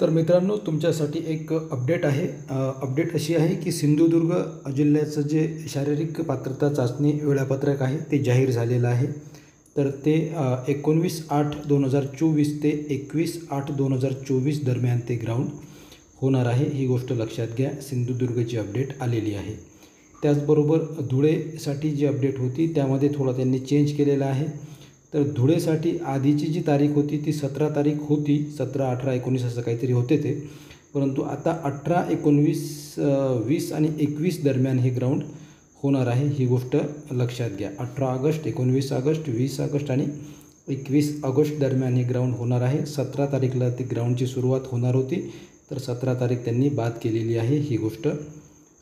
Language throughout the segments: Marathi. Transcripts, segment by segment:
तर मित्रांनो, तुमच्यासाठी एक अपडेट आहे. अपडेट अशी आहे की सिंधुदुर्ग जिल्ह्याचं जे शारीरिक पात्रता चाचणी वेळापत्रक आहे ते जाहीर झालेलं आहे. तर ते 19/8/2024 ते 21/8/2024 दरम्यान ते ग्राउंड होणार आहे. ही गोष्ट लक्षात घ्या. सिंधुदुर्गची अपडेट आलेली आहे. त्याचबरोबर धुळेसाठी जी अपडेट होती त्यामध्ये थोडा त्यांनी चेंज केलेला आहे. तर धुळेसाठी आधीची जी तारीख होती ती 17 तारीख होती. 17, 18, 19 असं काहीतरी होते ते. परंतु आता 18, 19, 20 आणि 21 दरम्यान हे ग्राउंड होणार आहे. ही गोष्ट लक्षात घ्या. 18 ऑगस्ट, 19 ऑगस्ट, 20 ऑगस्ट आणि 21 ऑगस्ट दरम्यान हे ग्राउंड होणार आहे. 17 तारीखला ती ग्राउंडची सुरुवात होणार होती. तर 17 तारीख त्यांनी बाद केलेली आहे. ही गोष्ट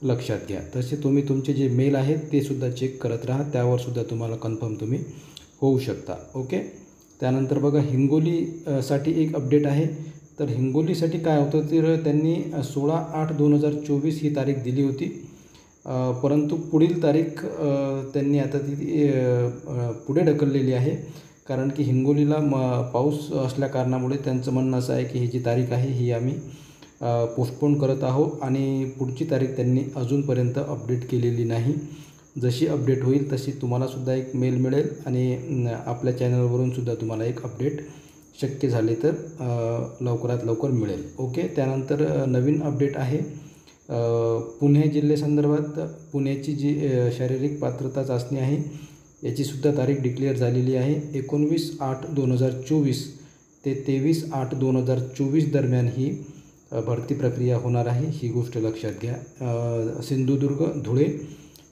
लक्षात घ्या. तसे तुम्ही तुमचे जे मेल आहेत ते सुद्धा चेक करत राहा. त्यावर सुद्धा तुम्हाला कन्फर्म तुम्ही होऊ शकता. ओके. त्यानंतर बघा, हिंगोली साठी एक अपडेट आहे. तर हिंगोलीसाठी काय होतं, तर त्यांनी 16/8/2024 ही तारीख दिली होती. परंतु पुढील तारीख त्यांनी आता ती पुढे ढकललेली आहे. कारण की हिंगोलीला पाऊस असल्या कारणामुळे त्यांचं म्हणणं असं आहे की ही जी तारीख आहे ही आम्ही पोस्टपोन करत आहोत आणि पुढची तारीख त्यांनी अजूनपर्यंत अपडेट केलेली नाही. जशी अपडेट होईल तशी तुम्हालासुद्धा एक मेल मिळेल आणि आपल्या चॅनलवरून सुद्धा तुम्हाला एक अपडेट शक्य झाले तर लवकरात लवकर मिळेल. ओके. त्यानंतर नवीन अपडेट आहे पुणे जिल्ह्यासंदर्भात. पुण्याची जी शारीरिक पात्रता चाचणी आहे याचीसुद्धा तारीख डिक्लेअर झालेली आहे. 19/8/2024 ते 23/8/2024 दरम्यान ही भरती प्रक्रिया होणार आहे. ही गोष्ट लक्षात घ्या. सिंधुदुर्ग, धुळे,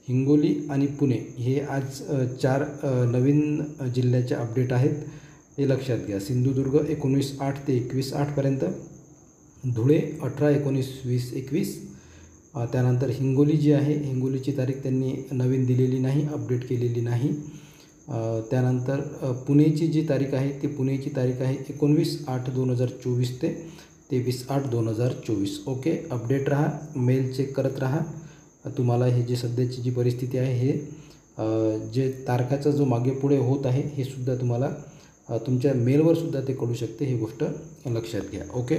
हिंगोली आणि पुणे हे आज 4 नवीन जिल्ह्याचे अपडेट आहेत. हे लक्षात घ्या. सिंधुदुर्ग 19/8 ते 21/8पर्यंत, धुळे 18, 19, 20, 21. त्यानंतर हिंगोली जी आहे, हिंगोलीची तारीख त्यांनी नवीन दिलेली नाही, अपडेट केलेली नाही. त्यानंतर पुणेची जी तारीख आहे ती पुणेची तारीख आहे 19/8/2024 ते 23/8/2024. ओके. अपडेट राहा, मेल चेक करत राहा. तुम्हाला हे जे सध्याची जी परिस्थिती आहे हे जे तारखाचा जो मागे पुढे होत आहे हे सुद्धा तुम्हाला तुमच्या मेलवर सुद्धा ते कळू शकते. ही गोष्ट लक्षात घ्या. ओके.